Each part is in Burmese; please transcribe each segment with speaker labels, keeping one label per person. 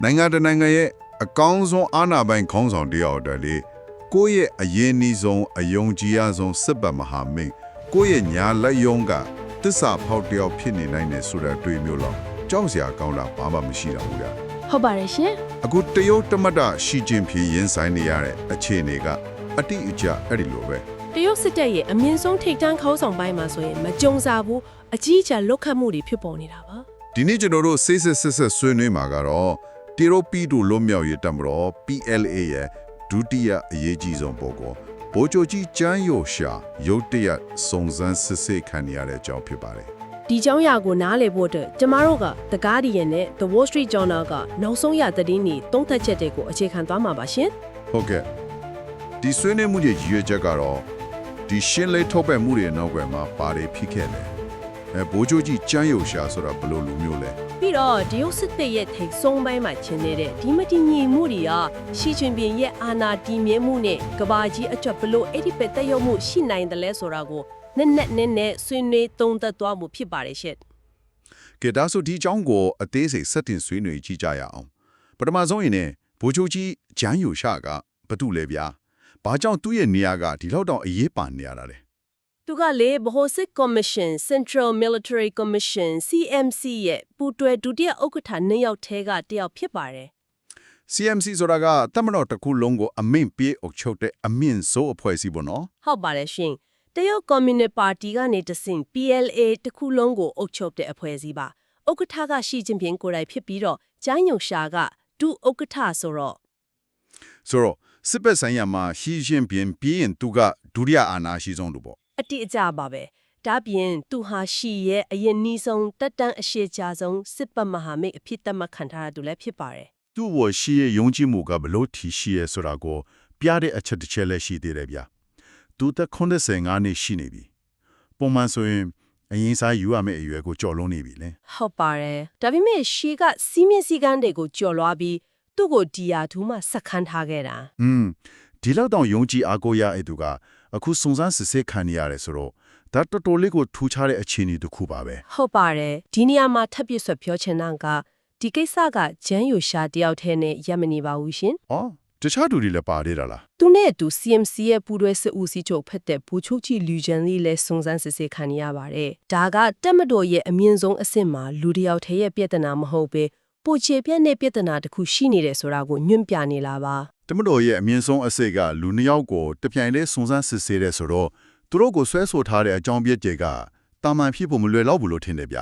Speaker 1: နိုင်ငံတနိုင်ငံရဲ့အကောင်းဆုံးအာဏာပိုင်ခေါင်းဆောင်တယောက်အတွက်လေကိုယ့်ရဲ့အရေးအနည်းဆုံးအယုံကြည်ရဆုံးစစ်ပတ်မဟာမိတ်ကိုယ့်ရဲ့ညာလက်ယုံကတစ္ဆာဖောက်တယောက်ဖြစ်နေနိုင်တယ်ဆိုတဲ့အတွေ့အမျိုးလောက်ကြောက်စရာကောင်းတာဘာမှမရှိတော့ဘူးလားဟ
Speaker 2: ုတ်ပါတယ်ရှင်
Speaker 1: အခုတရုတ်တမတ်တရှီကျင်ဖီရင်ဆိုင်နေရတဲ့အခြေအနေကအတိအကျအဲ့ဒီလိုပဲ
Speaker 2: တရုတ်စစ်တပ်ရဲ့အမြင့်ဆုံးထိပ်တန်းခေါင်းဆောင်ပိုင်းမှာဆိုရင်မကြုံစားဘူးအကြီးအကျယ်လွတ်ခတ်မှုတွေဖြစ်ပေါ်နေတာပါ
Speaker 1: ဒီနေ့ကျွန်တော်တို့စစ်ဆွေးနွေးမှာကတော့တီရိုပီတူလွတ်မြောက်ရေးတပ်မတော် PLA ရဲ့ဒုတိယအရေးကြီးဆုံးပုဂ္ဂိုလ်ဗိုလ်ချုပ်ကြီးကျန်းယိုရှာရုတ်တရက်စုံစမ်းစစ်ဆေးခံရတဲ့အကြောင်းဖြစ်ပါတယ်
Speaker 2: ဒီကြောင်းရာကိုနားလည်ဖို့အတွက်ကျမတို့က The Guardian နဲ့ The Wall Street Journal ကနောက်ဆုံးရသတင်းတွေသုံးသပ်ချက်တွေကိုအခြေခံသွားမှာပါရှင်ဟ
Speaker 1: ုတ်ကဲ့ဒီဆွေးနွေးမှုရဲ့ရည်ရွယ်ချက်ကတော့ဒီရှင်းလေးထုတ်ပတ်မှုတွေနောက်ွယ်မှာပါတယ်ဖြစ်ခဲ့တယ်ဗိုလ်ချုပ်ကြီးကျန်းယိုရှာဆိုတာဘယ်လိုလူမျိုးလဲ
Speaker 2: ပြီးတော့ဒီရုပ်စစ်တပ်ရဲ့ထိပ်ဆုံးပိုင်းမှာရှင်းနေတဲ့ဒီမတည်ငြိမ်မှုတွေကရှီချင်ပင်ရဲ့အာဏာတည်မြဲမှုနဲ့ကဘာကြီးအချက်ဘလို့အဲ့ဒီပဲတက်ရောက်မှုရှိနိုင်တယ်လဲဆိုတာကိုနက်နဲ့ဆွေးနွေးသုံးသပ်သွားမှုဖြစ်ပါတယ်ရှင့်က
Speaker 1: ဲဒါဆိုဒီအကြောင်းကိုအသေးစိတ်ဆက်တင်ဆွေးနွေးကြည့်ကြရအောင်ပထမဆုံးရင်ဗိုလ်ချုပ်ကြီးကျန်းယိုရှာကဘာတူလဲဗျာဘာကြောင့်သူ့ရဲ့နေရာကဒီလောက်တောင်အရေးပါနေရတာလဲ
Speaker 2: သူကလေဗဟိုစစ်ကော်မရှင် Central Military Commission CMC ရဲ့ပူတွဲဒုတိယဥက္ကဋ္ဌနှစ်ယောက်ထဲကတစ်ယောက်ဖြစ်ပါတယ်
Speaker 1: CMC ဆိုတာကတမတော်တစ်ခုလုံးကိုအမိန့်ပေးအုပ်ချုပ်တဲ့အမြင့်ဆုံးအဖွဲ့အစည်းပေါ့နော်ဟ
Speaker 2: ုတ်ပါတယ်ရှင်တရုတ်ကွန်မြူနစ်ပါတီကနေတဆင့် PLA တစ်ခုလုံးကိုအုပ်ချုပ်တဲ့အဖွဲ့အစည်းပါဥက္ကဋ္ဌကရှီကျင်ပင်ကိုယ်တိုင်ဖြစ်ပြီးတော့ကျန်းယုံရှာကဒုဥက္ကဋ္ဌဆိုတော့
Speaker 1: စစ်ပတ်ဆိုင်ရာမှာရှီကျင်ပင်ပြီးရင်သူကဒုတိယအာဏာရှိဆုံးလို့ပေါ့
Speaker 2: အတိအကျပါပဲဒါပြင်သူဟာရှီရဲ့အရင်နီးဆုံးတက်တန်းအရှိချဆုံးစစ်ပတ်မဟာမိတ်အဖြစ်သတ်မှတ်ခံထားရသူလည်းဖြစ်ပါတယ်
Speaker 1: သူ့ဝရှီရဲ့ယုံကြည်မှုကဘလို့ထီရှိရဲဆိုတာကိုပြတဲ့အချက်တစ်ချက်လည်းရှိသေးတယ်ဗျသူသက်85နှစ်ရှိနေပြီပုံမှန်ဆိုရင်အရင်စားယူရမယ့်အရွယ်ကိုကြော်လွန်နေပြီလေဟ
Speaker 2: ုတ်ပါတယ်ဒါပေမဲ့ရှီကစီးမြင့်စည်းကမ်းတွေကိုကြော်လွှားပြီးသူ့ကိုဒီယာထူးမှဆက်ခန်းထားခဲ့တာဒ
Speaker 1: ီလောက်တောင်ယုံကြည်အားကိုးရတဲ့သူကအခုစုံစမ်းစစ်ဆေးခံနေရတယ်ဆိုတော့ဒါတော်တော်လေးကိုထူးခြားတဲ့အခြေအနေတစ်ခုပါပဲဟ
Speaker 2: ုတ်ပါတယ်ဒီနေရာမှာထပ်ပြဆွပြောချင်တာကဒီကိစ္စကဂျန်ယိုရှာတယောက်ထဲနဲ့ရပ်မနေပါဘူးရှင်တ
Speaker 1: ခြားသူတွေလည်းပါသေးတာလားသ
Speaker 2: ူနဲ့အတူ CMC ရဲ့ပူးတွဲစစ်ဦးစီးချုပ်ဖက်တဲ့ဘူချုပ်ကြီးလူဂျန်လေးလည်းစုံစမ်းစစ်ဆေးခံရပါတယ်ဒါကတက်မတော်ရဲ့အမြင့်ဆုံးအဆင့်မှာလူတယောက်ထဲရဲ့ပြဿနာမဟုတ်ပဲပိုချေပြတ်တဲ့ပြဿနာတစ်ခုရှိနေတယ်ဆိုတာကိုညွှန်ပြနေလာပါ
Speaker 1: တမတော်ရဲ့အမြင့်ဆုံးအဆင့်ကလူနှစ်ယောက်ကိုတပြိုင်တည်းစုံစမ်းစစ်ဆေးတဲ့ဆိုတော့သူတို့ကိုဆွဲဆိုထားတဲ့အကြောင်းပြချက်ကတာမန်ဖြစ်ဖို့မလွယ်တော့ဘူးလို့ထင်တယ်ဗျ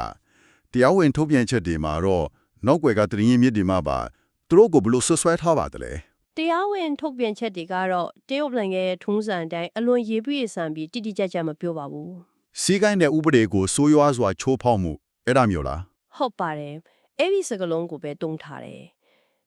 Speaker 1: တရားဝင်ထုတ်ပြန်ချက်တွေမှာတော့နောက်ွယ်ကတရင်မြစ်တွေမှာပါသူတို့ကိုဘလို့ဆွဲထားပါတယ်လေတ
Speaker 2: ရားဝင်ထုတ်ပြန်ချက်တွေကတော့တရုတ်နိုင်ငံရဲ့ထုံးစံတိုင်းအလွန်ရေးပြည့်စံပြီးတိတိကျကျမပြောပါဘူး
Speaker 1: စီးကိုင်းတဲ့ဥပဒေကိုစိုးရွားစွာချိုးဖောက်မှုအဲ့ဒါမျိုးလား
Speaker 2: ဟုတ်ပါတယ်အဲ့ဒီစကလုံးကိုပဲတုံးထားတယ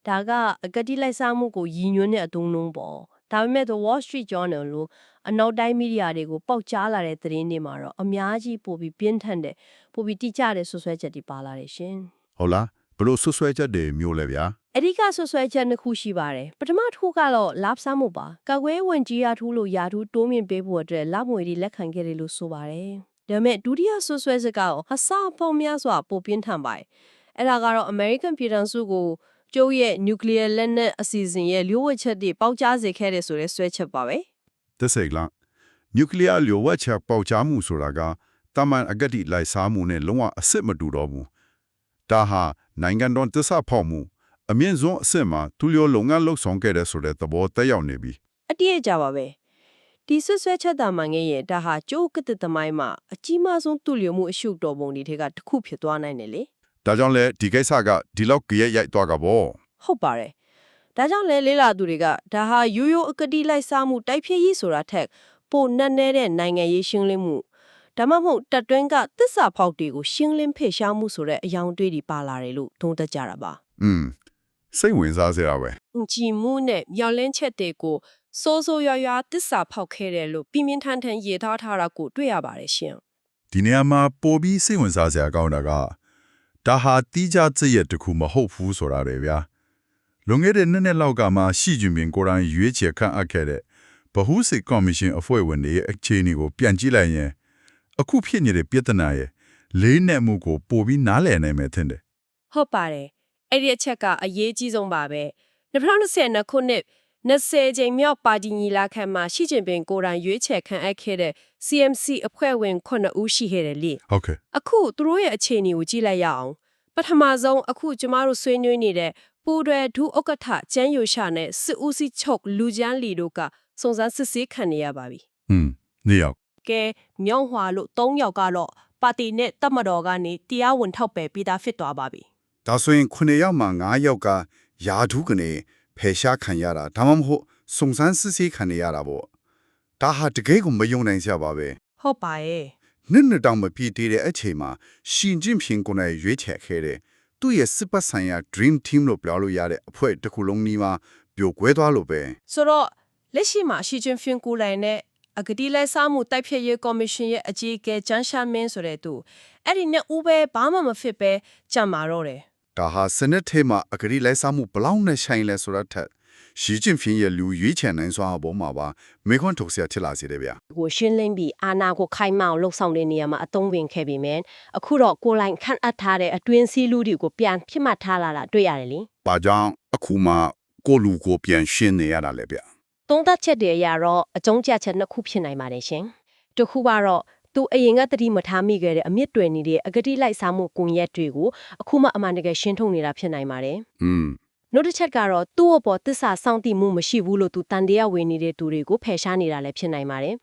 Speaker 2: ်ဒါကအကတိလိုက်စားမှုကိုရည်ညွှန်းတဲ့အတုံးလုံးပေါ့ဒါပေမဲ့ The Wall Street Journal လို့အနောက်တိုင်းမီဒီယာတွေကိုပေါက်ကြားလာတဲ့သတင်းတွေမှာတော့အများကြီးပိုပြီးပြင်းထန်တဲ့ပိုပြီးတိကျတဲ့ဆွဆွဲချက်တွေပါလာတယ်ရှင်ဟ
Speaker 1: ုတ်လားဘလို့ဆွဆွဲချက်တွေမျိုးလဲဗျာအ
Speaker 2: ဓိကဆွဆွဲချက်နှစ်ခုရှိပါတယ်ပထမတစ်ခုကတော့လာဘ်စားမှုပါကာကွယ်ဝင်ကြီးရာထူးလို့ယာထူးတိုးမြင့်ပေးဖို့အတွက်လမွေတွေလက်ခံခဲ့တယ်လို့ဆိုပါတယ်ဒါပေမဲ့ဒုတိယဆွဆွဲချက်ကတော့ဟဆာပေါင်းများစွာပိုပြင်းထန်ပါတယ်အဲ့ဒါကတော့ American ပြည်ထောင်စုကိုကျုပ်ရဲ့ nuclear လက်နက်အစီအစဉ်ရဲ့လျှို့ဝှက်ချက်တွေပေါက်ကြားစေခဲ့တဲ့ဆိုတဲ့ဆွဲချက်ပါပဲတ
Speaker 1: စိတ်လား nuclear လျှို့ဝှက်ချက်ပေါက်ကြားမှုဆိုတာကတာမန်အကတိလိုက်စားမှုနဲ့လုံးဝအစ်စ်မတူတော့ဘူးဒါဟာနိုင်ငံတော်တစ္ဆာဖောက်မှုအမြင့်ဆုံးအဆင့်မှာသူလျောလုပ်ငန်းလုပ်ဆောင်ခဲ့တဲ့ဆိုတဲ့သဘောတက်ရောက်နေပြီအ
Speaker 2: တိအကျပါပဲဒီဆွဆွဲချက်တာမှငယ်ရဲ့ဒါဟာကျိုးကတဲ့သမိုင်းမှာအကြီးမားဆုံးသူလျောမှုအရှုပ်တော်ပုံတွေထဲကတစ်ခုဖြစ်သွားနိုင်တယ်လေ
Speaker 1: ဒါကြောင့်လဲဒီကိစ္စကဒီလောက်ကြရိုက်သွားကပေါ့
Speaker 2: ဟုတ်ပါတယ်ဒါကြောင့်လဲလေးလာသူတွေကဒါဟာရိုးရိုးအကတိလိုက်စားမှုတိုက်ဖြည့်ရေးဆိုတာထက်ပိုနက်နဲတဲ့နိုင်ငံရေးရှင်းလင်းမှုဒါမှမဟုတ်တပ်တွင်းကသစ္စာဖောက်တွေကိုရှင်းလင်းဖေရှားမှုဆိုတဲ့အယောင်တွေးတွေပါလာတယ်လို့သုံးသပ်ကြတာပါစ
Speaker 1: ိတ်ဝင်စားစရာပဲ
Speaker 2: ကြည်မှုနဲ့မျောလင်းချက်တွေကိုစိုးစိုးရွားရွားသစ္စာဖောက်ခဲ့တယ်လို့ပြင်းပြင်းထန်ထန်ရေးသားထားတာကိုတွေ့ရပါတယ်ရှင်
Speaker 1: ဒီနေရာမှာပိုပြီးစိတ်ဝင်စားစရာကောင်းတာကဒါဟာတီးခြားစရက်တစ်ခုမဟုတ်ဘူးဆိုတာလေဗျာလွန်ခဲ့တဲ့နှစ်လောက်ကမှရှီကျင်ပင်ကိုယ်တိုင်ရွေးချယ်ခန့်အပ်ခဲ့တဲ့ဗဟိုစစ်ကော်မရှင်အဖွဲ့ဝင်တွေရဲ့အခြေအနေကိုပြန်ကြည့်လိုက်ရင်အခုဖြစ်နေတဲ့ပြဿနာရဲ့လေးနက်မှုကိုပိုပြီးနားလည်နိုင်မယ်ထင်တယ်ဟ
Speaker 2: ုတ်ပါတယ် အဲ့ဒီအချက်ကအရေးကြီးဆုံးပါပဲ2020ခုနှစ်20ချိန်မြောက်ပါတီညီလာခံမှာရှီကျင်ပင်ကိုယ်တိုင်ရွေးချယ်ခံအပ်ခဲ့တဲ့ CMC အဖွဲ့ဝင်9ဦးရှိခဲ့တယ်လေ
Speaker 1: ဟုတ်ကဲ့
Speaker 2: အခုသူတို့ရဲ့အခြေအနေကိုကြည့်လိုက်ရအောင်ပထမဆုံးအခုကျမတို့ဆွေးနွေးနေတဲ့ပူတွယ်ဒုဥက္ကဋ္ဌကျန်းယူရှာနဲ့စစ်ဦးစီးချုပ်လူကျန်းလီတို့ကစုံစမ်းစစ်ဆေးခံနေရပါပြီ
Speaker 1: နေရောက်က
Speaker 2: ဲမြောင်းဟွာလို့3ယောက်ကတော့ပါတီနဲ့တပ်မတော်ကနေတရားဝင်ထောက်ပယ်ပြီးသားဖြစ်သွားပါပြီ
Speaker 3: ဒါဆိုရင်9ယောက်မှာ9ယောက်ကယာထုကနေဖယ်ရှားခံရတာဒါမှမဟုတ်စုံစမ်းစစ်ဆေးခံရတာပေါ့ဒါဟာတကယ်ကိုမယုံနိုင်စရာပါပဲ
Speaker 2: ဟုတ်ပါရဲ့
Speaker 3: နှစ်တောင်မပြည့်သေးတဲ့အချိန်မှာရှင်ကျင်းဖျင်ကိုယ်နဲ့ရွေးချယ်ခဲ့တဲ့သူ့ရဲ့စစ်ပတ်ဆိုင်ရာ dream team လို့ပြောလို့ရတဲ့အဖွဲ့တစ်ခုလုံးနီးမှာပြိုကွဲသွားလို့ပဲ
Speaker 2: ဆိုတော့လက်ရှိမှာရှီကျင်ဖျင်ကိုလိုင်နဲ့အကတိလိုက်စားမှုတိုက်ဖြတ်ရေးကော်မရှင်ရဲ့အကြီးအကဲဂျန်ရှာမင်းဆိုတဲ့သူအဲ့ဒီနဲ့ဦးပဲဘာမှမဖြစ်ပဲကြံမာတော့တယ်
Speaker 3: ဒါဟာစနစ်ထဲမှာအကတိလိုက်စားမှုဘလောက်နဲ့ဆိုင်လဲဆိုတော့ထက်ရှီကျင်းဖျင်ရဲ့လူရွေးချယ်နိုင်စွာအပေါ်မှာပါမေခွန်းထုတ်ဆရာဖြစ်လာစေတယ်ဗျာ
Speaker 2: ကိုရှင်းလင်းပြီးအာနာကိုခိုင်မအောင်လှုပ်ဆောင်တဲ့နေရာမှာအသုံးဝင်ခဲ့ပြီမယ်အခုတော့ကိုလိုင်ခန့်အပ်ထားတဲ့အတွင်းစည်းလူတွေကိုပြန်ဖြစ်မှတ်ထားလာတာတွေ့ရတယ်လေ
Speaker 3: ။ဘာကြောင့်အခုမှကိုလူကိုပြန်ရှင်းနေရတာလဲဗျ။
Speaker 2: သုံးသပ်ချက်တွေအရတော့အကျုံးကျချက်နှစ်ခုဖြစ်နိုင်ပါတယ်ရှင်တစ်ခုကတော့သူအရင်ကတတိမထားမိခဲ့တဲ့အမြင့်တွယ်နေတဲ့အကတိလိုက်စားမှုကွန်ရက်တွေကိုအခုမှအမှန်တကယ်ရှင်းထုတ်နေတာဖြစ်နိုင်ပါတယ် နောက်တစ်ချက်ကတော့သူ့အပေါ်သစ္စာစောင့်တည်မှုမရှိဘူးလို့သူတန်တရားဝင်နေတဲ့သူတွေကိုဖယ်ရှားနေတာလည်းဖြစ်နိုင်ပါတယ်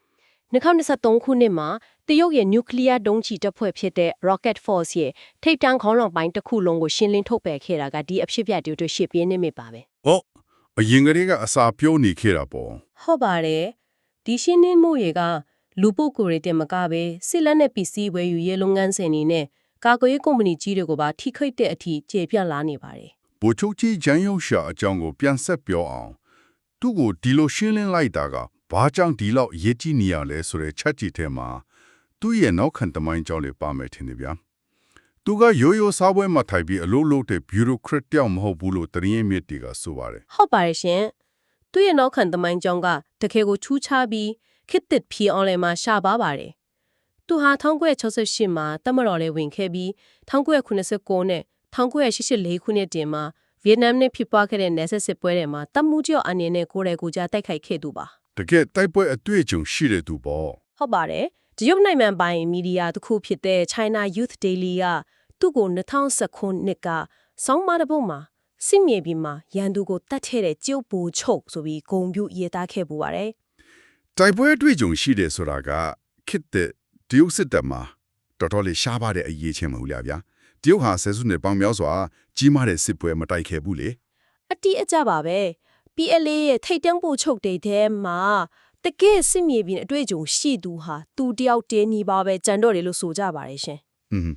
Speaker 2: 2023ခုနှစ်မှာတရုတ်ရဲ့နျူကလ িয়ার ဒုံးကျည်တပ်ဖွဲ့ဖြစ်တဲ့ Rocket Force ရဲ့ထိပ်တန်းခေါင်းဆောင်ပိုင်းတစ်ခုလုံးကိုရှင်းလင်းထုတ်ပယ်ခဲ့တာကဒီအဖြစ်အပျက်တွေအတွက်ရှင်းပြနေမိပါပဲ
Speaker 1: ။အော်အရင်ကတည်းကအစာပြုံးနေခဲ့တာပေါ့
Speaker 2: ဟုတ်ပါတယ်ဒီရှင်းလင်းမှုတွေကလူပုဂ္ဂိုလ်တွေတင်မကပဲစစ်လက်နဲ့ပစ္စည်းဝယ်ယူရေးလုပ်ငန်းစဉ်တွေနဲ့ကာကွယ်ရေးကုမ္ပဏီကြီးတွေကိုပါထိခိုက်တဲ့အထိကျေပြန့်လာနေပါတယ်
Speaker 1: ။ဗိုလ်ချုပ်ကြီးဂျန်ယုံရှာအကြောင်းကိုပြန်ဆက်ပြောအောင်သူ့ကိုဒီလိုရှင်းလင်းလိုက်တာကဘာကြောင့်ဒီလောက်အရေးကြီးနေရလဲဆိုတဲ့ချက်ကြီးထဲမှာသူ့ရဲ့နောက်ခံတမိုင်းကြောင့်လေပါမယ်ထင်တယ်ဗျာ။သူကရိုးရိုးစားပွဲမှာထိုင်ပြီးအလုပ်လုပ်တဲ့ bureaucrat တယောက်မဟုတ်ဘူးလို့တရင်မြစ်တွေကဆိုပါတယ်
Speaker 2: ဟုတ်ပါတယ်ရှင်သူ့ရဲ့နောက်ခံသမိုင်းကြောင်းကတကယ်ကိုထူးခြားပြီးခစ်တစ်ဖြီအောင်လည်းမှာရှာပါပါတယ်သူဟာ1968မှာတမတော်လေးဝင်ခဲ့ပြီး1989နဲ့1984ခုနှစ်တင်မှာဗီယက်နမ်နဲ့ဖြစ်ပွားခဲ့တဲ့နယ်စပ်စစ်ပွဲတွေမှာတမှုကျော်အနေနဲ့ကိုယ်တိုင်ကိုယ်ကြတိုက်ခိုက်ခဲ့သူပါ
Speaker 1: ။တကယ်တိုက်ပွဲအတွေ့အကြုံရှိတဲ့သူပေါ့
Speaker 2: ဟုတ်ပါတယ်တရုတ်နိုင်ငံပိုင်မီဒီယာတစ်ခုဖြစ်တဲ့ China Youth Daily ကသူ့ကို2019ခုနှစ်ကစောင်းမတစ်ပုဒ်မှာစစ်မြေပြင်မှာရန်သူကိုတတ်ထဲ့တဲ့ကျုပ်ပူချုပ်ဆိုပြီးဂုံပြုရေးသားခဲ့ပူပါတယ်
Speaker 1: ။တိုက်ပွဲအတွေ့အကြုံရှိတယ်ဆိုတာကခစ်တဲ့တရုတ်စစ်တပ်မှာတော်တော်လေးရှားပါတဲ့အရေးချင်းမဟုတ်လားဗျာ။တရုတ်ဟာဆယ်စုနှစ်ပေါင်းများစွာကြီးမားတဲ့စစ်ပွဲမတိုက်ခဲ့ဘူးလေ
Speaker 2: အတိအကျပါပဲ PLA ရဲ့ထိတ်တန့်ပူချုပ်တဲ့ထဲမှာတကယ်စစ်မြေပြင်အတွေ့အကြုံရှိသူဟာသူတယောက်တည်းညီပါပဲကြံတော့တယ်လို့ဆိုကြပါတယ်ရှင်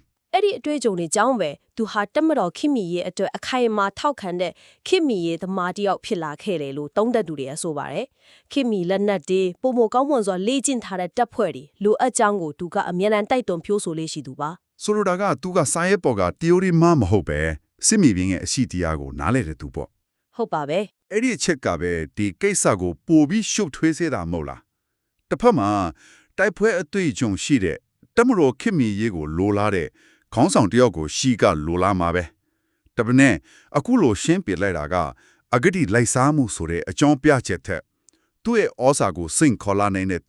Speaker 1: ။
Speaker 2: အဲ့ဒီအတွေ့အကြုံတွေကြောင့်ပဲသူဟာတက်မတော်ခိမီရဲ့အတွက်အခိုင်အမာထောက်ခံတဲ့ခိမီရဲ့သမားတယောက်ဖြစ်လာခဲ့တယ်လို့သုံးသပ်သူတွေကဆိုပါတယ်ခိမီလက်နက်တွေပုံမကောင်းမွန်စွာလေ့ကျင့်ထားတဲ့တပ်ဖွဲ့တွေလိုအပ်ကြောင်းကိုသူကအမြဲတမ်းတိုက်တွန်းပြောဆိုလေးရှိသူပါ
Speaker 1: ဆိုလိုတာကသူကစာရေးပေါ်က theory မှမဟုတ်ပဲစစ်မြေပြင်ရဲ့အရှိတရားကိုနားလည်တဲ့သူပေါ့
Speaker 2: ဟုတ်ပါပဲ
Speaker 1: အဲ့ဒီအချက်ကပဲဒီကိစ္စကိုပို့ပြီးရှုပ်ထွေးစေတာမဟုတ်လားတစ်ဖက်မှာတိုက်ပွဲအတွေ့အကြုံရှိတဲ့တမတော်ခင်မီရေးကိုလိုလားတဲ့ခေါင်းဆောင်တယောက်ကိုရှီကလိုလားမှာပဲတပနဲ့အခုလိုရှင်းပြလိုက်တာကအဂတိလိုက်စားမှုဆိုတဲ့အကြောင်းပြချက်ထက်သူ့ရဲ့ဩစာကိုစိန်ခေါ်လာနိုင်တဲ့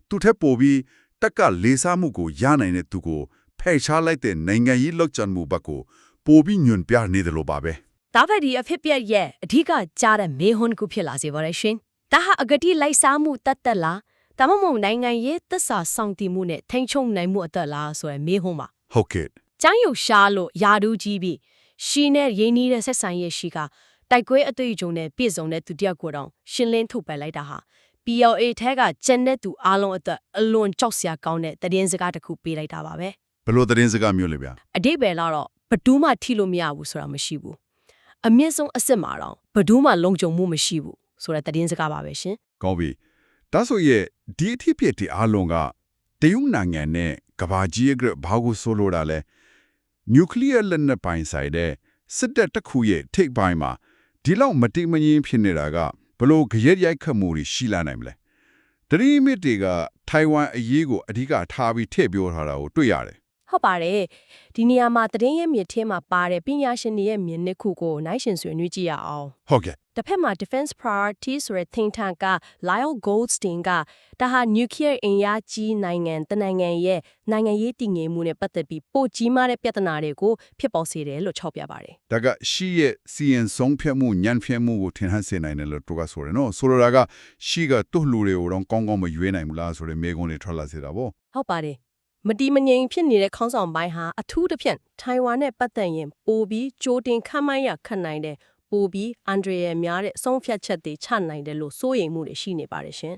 Speaker 1: သူထက်ပိုပြီးတက်ကလေးစားမှုကိုရနိုင်တဲ့သူကိုဖယ်ရှားလိုက်တဲ့နိုင်ငံရေးလောက်ချန်မှုဘက်ကိုပိုပြီးညွန်ပြနေတယ်လို့ပါပဲ
Speaker 2: ဒါပဲဒီအဖြစ်ပြက်ရဲ့အဓိကကြားတဲ့မေဟွန်ကိုဖြစ်လာစေပါရရှင်ဒါဟာအဂတိလိုက်စားမှုတတ်တက်လားဒါမှမဟုတ်နိုင်ငံရေးသစ္စာဆောင်တည်မှုနဲ့ထိန်းချုပ်နိုင်မှုအသက်လားဆိုရယ်မေဟွန်ပါ
Speaker 1: ဟုတ်ကဲ့
Speaker 2: ကျန်းယုံရှာလို့ယာဒူးကြီးပြီးရှီနဲ့ရင်းနှီးတဲ့ဆက်ဆံရေးရှိကတိုက်ကွဲအတွေ့အကြုံနဲ့ပြည့်စုံတဲ့သူတယောက်ကိုတော့ရှင်းလင်းထုတ်ပယ်လိုက်တာဟာ PLA ထဲကကျန်တဲ့သူအားလုံးအတွက်အလွန်ကြောက်စရာကောင်းတဲ့သတင်းစကားတစ်ခုပေးလိုက်တာပါပဲ
Speaker 1: ဘယ်လိုသတင်းစကားမျိုးလဲဗျာ
Speaker 2: အတိတ်ပဲလာတော့ဘဒူးမှထိလို့မရဘူးဆိုတာမရှိဘူးအမြင့်ဆုံးအစ်စ်မှာတော့ဘဒူးမှလုံခြုံမှုမရှိဘူးဆိုတဲ့သတင်းစကားပါပဲရှင်
Speaker 1: ကောင်းပြီဒါဆိုရဲ့ဒီအဖြစ်ဖြစ်ဒီအားလုံးကတရုတ်နိုင်ငံနဲ့ကမ္ဘာကြီးရဲ့ဘာကိုဆိုလိုတာလဲနျူကလ িয়ার လက်နက်ပိုင်ဆိုင်တဲ့စစ်တပ်တစ်ခုရဲ့ထိပ်ပိုင်းမှာဒီလောက်မတိမငြင်းဖြစ်နေတာကဘလို့ကြရက်ရိုက်ခတ်မှုတွေရှိလာနိုင်မလဲတတိမိတွေကထိုင်ဝမ်အရေးကိုအဓိကထားပြီးထည့်ပြောထားတာကိုတွေ့ရတယ်
Speaker 2: ဟုတ်ပါတယ်ဒီနေရာမှာသတင်းရဲ့မြစ်ထဲမှာပါတဲ့ပညာရှင်တွေရဲ့မြင်နစ်ခုကိုနိုင်ရှင်ဆွေးနွေးကြည့်ရအောင်
Speaker 3: ဟုတ်ကဲ့
Speaker 2: တစ်ဖက်မှာ Defense Priority ဆိုတဲ့ think tank က Lyle Goldstein ကဒါဟာ nuclear အင်အားကြီးနိုင်ငံတနိုင်ငံရဲ့နိုင်ငံရေးတည်ငြိမ်မှုနဲ့ပတ်သက်ပြီးပိုကြီးမားတဲ့ပြဿနာတွေကိုဖြစ်ပေါ်စေတယ်လို့ထောက်ပြပါတယ်
Speaker 3: ဒါကရှီရဲ့စီရင်ဆုံးဖြတ်မှုညံ့ဖျက်မှုကိုထင်ဟပ်စေနိုင်တယ်လို့သူကဆိုတယ်နော်ဆိုလိုတာကရှီကသူ့လူတွေကိုတော့ကောင်းကောင်းမရွေးနိုင်ဘူးလားဆိုတဲ့မေးခွန်းတွေထွက်လာစေတာပေါ့
Speaker 2: ဟုတ်ပါတယ်မတီမငြိမ်ဖြစ်နေတဲ့ခေါင်းဆောင်ပိုင်းဟာအထူးတစ်ဖြင့်ထိုင်ဝမ်နဲ့ပတ်သက်ရင်ပိုပြီးကြိုတင်ခန့်မှန်းရခက်နိုင်တဲ့ပိုပြီးအန်ဒရီယာများတဲ့အဆုံးဖြတ်ချက်တွေချနိုင်တယ်လို့စိုးရိမ်မှုတွေရှိနေပါတယ်ရှင်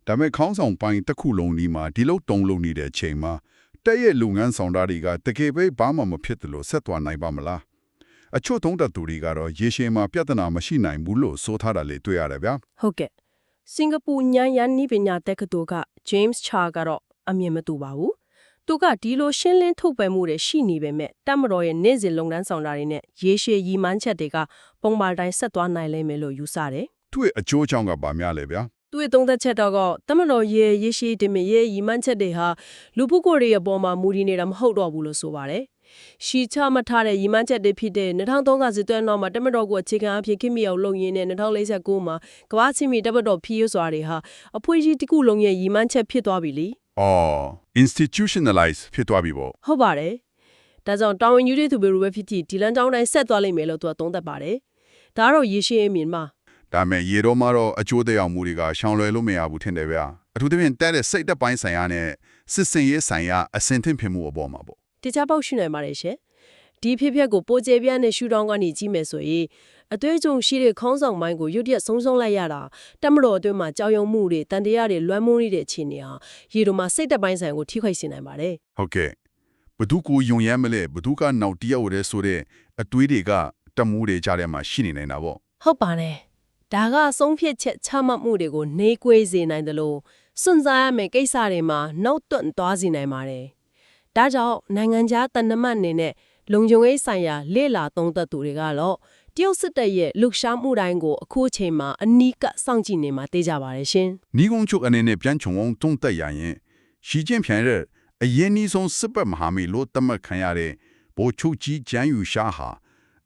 Speaker 3: ဒါပေမဲ့ခေါင်းဆောင်ပိုင်းတစ်ခုလုံးဒီမှာဒီလိုတုံလုံးနေတဲ့အချိန်မှာတဲ့ရဲ့လူငန်းဆောင်သားတွေကတကယ်ပဲဘာမှမဖြစ်တယ်လို့ဆက်သွားနိုင်ပါမလားအချို့သုံးသက်သူတွေကတော့ရေရှည်မှာပြဿနာမရှိနိုင်ဘူးလို့ဆိုထားတာလေတွေ့ရတယ်ဗျာ
Speaker 2: ဟုတ်ကဲ့စင်ကာပူညန်ယန်နိပညာတက္ကသိုလ်က James Cha ကတော့အမြင်မတူပါဘူးသူကဒီလိုရှင်းလင်းထုတ်ပယ်မှုတွေရှိနေပေမဲ့တမတော်ရဲ့နေ့စဉ်လုပ်ငန်းဆောင်တာတွေနဲ့ရေရှည်ရည်မှန်းချက်တွေကပုံမှန်တိုင်းဆက်သွားနိုင်လိမ့်မယ်လို့ယူဆတယ်
Speaker 3: သူ့ရဲ့အကျိုးအကြောင်းကဘာများလဲဗျာ
Speaker 2: သူ့ရဲ့သုံးသက်ချက်တော့ကတမတော်ရဲ့ရေရှည်တင်မြရဲ့ရည်မှန်းချက်တွေဟာလူပုဂ္ဂိုလ်တွေရဲ့ပေါ်မှာမူတည်နေတာမဟုတ်တော့ဘူးလို့ဆိုပါတယ်ရှီချမထားတဲ့ရည်မှန်းချက်တွေဖြစ်တဲ့2003ကစစ်သွဲနောက်မှာတမတော်ကိုအခြေခံအဖြစ်ခင်မြောက်လုပ်ရင်းနဲ့2049မှာကမ္ဘာချင်းမီတမတော်ဖြစ်ရစွာတွေဟာအဖွေးကြီးတစ်ခုလုံးရဲ့ရည်မှန်းချက်ဖြစ်သွားပြီလေ
Speaker 3: အော် institutionalize ဖြစ်သွားပြီပေါ့
Speaker 2: ဟုတ်ပါတယ်ဒါကြောင့်တာဝန်ယူတဲ့သူတွေပဲဖြစ်ဖြစ်ဒီလမ်းကြောင်းတိုင်းဆက်သွားလိမ့်မယ်လို့သူကသုံးသပ်ပါတယ်ဒါကတော့ရေရှည်အမြင်မှာ
Speaker 3: ဒါမဲ့ရေတော့မှတော့အကျိုးတရားမှုတွေကရှောင်လွယ်လို့မရဘူးထင်တယ်ဗျာအထူးသဖြင့်တက်တဲ့စိတ်သက်ပိုင်းဆိုင်ရာနဲ့စစ်စင်ရေးဆိုင်ရာအဆင်သင့်ဖြစ်မှုအပေါ်မှာပေါ့
Speaker 2: တခြားပေါက်ရှိနိုင်ပါတယ်ရှင်ဒီဖြစ်ဖြစ်ကိုပိုကျပြန့်တဲ့ရှူတောင်းကနေကြည့်မယ်ဆိုရင်အသွေးကြုံရှိတဲ့ခေါင်းဆောင်ပိုင်းကိုရုတ်တရက်ဆုံးရှုံးလိုက်ရတာတမတော်အတွင်းမှာကြောက်ရွံ့မှုတွေတန်တရားတွေလွှမ်းမိုးနေတဲ့အခြေအနေဟာရေတို့မှာစိတ်သက်ပိုင်းဆိုင်ကိုထိခိုက်စေနိုင်ပါတယ်
Speaker 3: ဟုတ်ကဲ့ဘသူကိုယုံရမ်းမလဲဘသူကနောက်တယောက်ရဲဆိုတဲ့အတွေးတွေကတမှုတွေကြားထဲမှာရှိနေနေတာပေါ့
Speaker 2: ဟုတ်ပါတယ်ဒါကဆုံးဖြတ်ချက်ချမှတ်မှုတွေကိုနှေးကွေးစေနိုင်တယ်လို့စွန့်စားရမယ့်ကိစ္စတွေမှာနှုတ်တွန့်သွားစေနိုင်ပါတယ်ဒါကြောင့်နိုင်ငံခြားတန်တမတ်အနေနဲ့လုံခြုံရေးဆိုင်ရာလေ့လာသုံးသပ်သူတွေကတော့တရုတ်စစ်တပ်ရဲ့လှုပ်ရှားမှုတိုင်းကိုအခုချိန်မှာအနီးကပ်စောင့်ကြည့်နေမှာသိကြပါတယ်ရှင်
Speaker 3: နီးကုန်းချုပ်အနေနဲ့ပြန်ချုံအောင်တုံးတက်ရရင်ရှီကျင်းပြန်တဲ့အရင်နီးဆုံးစစ်ပတ်မဟာမိတ်လို့တတ်မှတ်ခံရတဲ့ဗိုလ်ချုပ်ကြီးကျန်းယူရှားဟာ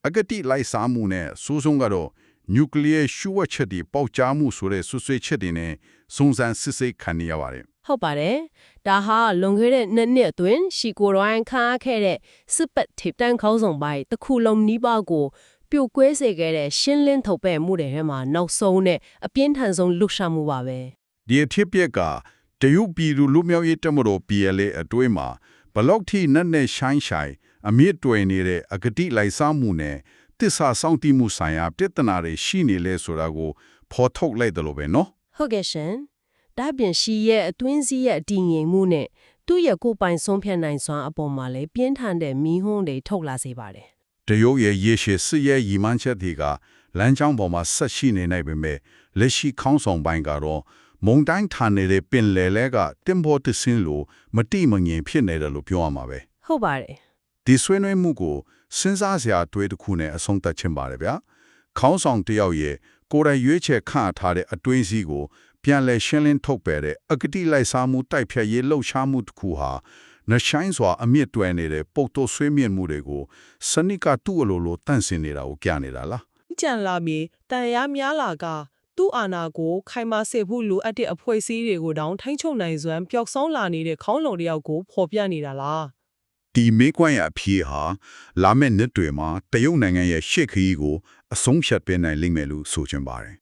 Speaker 3: အကတိလိုက်စားမှုနဲ့စိုးဆုံးကတော့နျူကလ িয়ার ရှုဝတ်ချက်တွေပေါက်ကြားမှုဆိုတဲ့ဆွဆွေးချက်တွေနဲ့စုံစမ်းစစ်ဆေးခံနေရပါတယ်
Speaker 2: ဟုတ်ပါတယ်ဒါဟာလွန်ခဲ့တဲ့နှစ်အတွင်းရှီကိုရိုင်းခါခဲ့တဲ့စစ်ပတ်ထိပ်တန်းခေါင်းဆောင်ပိုင်းတစ်ခုလုံးနီးပါးကိုပြိုကွဲစေခဲ့တဲ့ရှင်းလင်းထုတ်ပယ်မှုတွေထဲမှာနောက်ဆုံးနဲ့အပြင်းထန်ဆုံးလှုပ်ရှားမှုပါပဲ
Speaker 3: ဒီအဖြစ်ပြက်ကတရုတ်ပြည်သူလူမျိုးရေးတမတော် PLA အတွင်းမှာဘလောက်ထိနဲ့ရှိုင်းအမြင့်တွယ်နေတဲ့အကတိလိုက်စားမှုနဲ့တစ္ဆာဆောင်တိမှုဆိုင်ရာပြဿနာတွေရှိနေလဲဆိုတာကိုဖော်ထုတ်လိုက်တယ်လို့ပဲနော်
Speaker 2: ဟုတ်ကဲ့ရှင်ဒါပြင်ရှီရဲ့အတွင်းစည်းရဲ့အတည်ငြိမ်မှုနဲ့သူ့ရဲ့ကိုယ်ပိုင်ဆုံးဖြတ်နိုင်စွမ်းအပေါ်မှာလည်းပြင်းထန်တဲ့မီးဟုန်းတွေထုတ်လာစေပါတယ်
Speaker 3: တရုတ်ရဲ့ရေရှည်စစ်ရဲ့ရည်မှန်းချက်တွေကလမ်းကြောင်းပေါ်မှာဆက်ရှိနေနိုင်ပေမဲ့လက်ရှိခေါင်းဆောင်ပိုင်းကတော့မုန်တိုင်းထန်နေတဲ့ပင်လယ်လဲကတင်ပေါ်တဆင်းလို့မတိမငြိမ်ဖြစ်နေတယ်လို့ပြောရမှာပဲ
Speaker 2: ဟုတ်ပါတယ်
Speaker 3: ဒီဆွေးနွေးမှုကိုစဉ်းစားစရာအတွေ့တစ်ခုနဲ့အဆုံးသတ်ခြင်းပါတယ်ဗျာခေါင်းဆောင်တယောက်ရဲ့ကိုယ်တိုင်ရွေးချယ်ခန့်ထားတဲ့အတွေးစီးကိုပြန်လဲရှင်းလင်းထုတ်ပယ်တဲ့အကတိလိုက်စားမှုတိုက်ဖြတ်ရေးလှုပ်ရှားမှုတစ်ခုဟာနှရှိုင်းစွာအမြင့်တွယ်နေတဲ့ပုတ်တိုဆွေးမြင့်မှုတွေကိုစနိကသူ့အလိုလိုတန့်စင်နေတာကိုကြားနေတာလား
Speaker 4: ကြံလာမြေတန်ရများလာကသူ့အာဏာကိုခိုင်မာစေဖို့လိုအပ်တဲ့အဖွဲ့အစည်းတွေကိုတောင်ထိန်းချုပ်နိုင်စွမ်းပျောက်ဆုံးလာနေတဲ့ခေါင်းလုံတယောက်ကိုဖော်ပြနေတာလား
Speaker 3: ဒီမေကွမ်းရအဖြစ်ဟာလာမယ့်နှစ်တွေမှာတရုတ်နိုင်ငံရဲ့ရှေ့ခရီးကိုအဆုံးဖြတ်ပေးနိုင်လိမ့်မယ်လို့ဆိုချင်ပါတယ်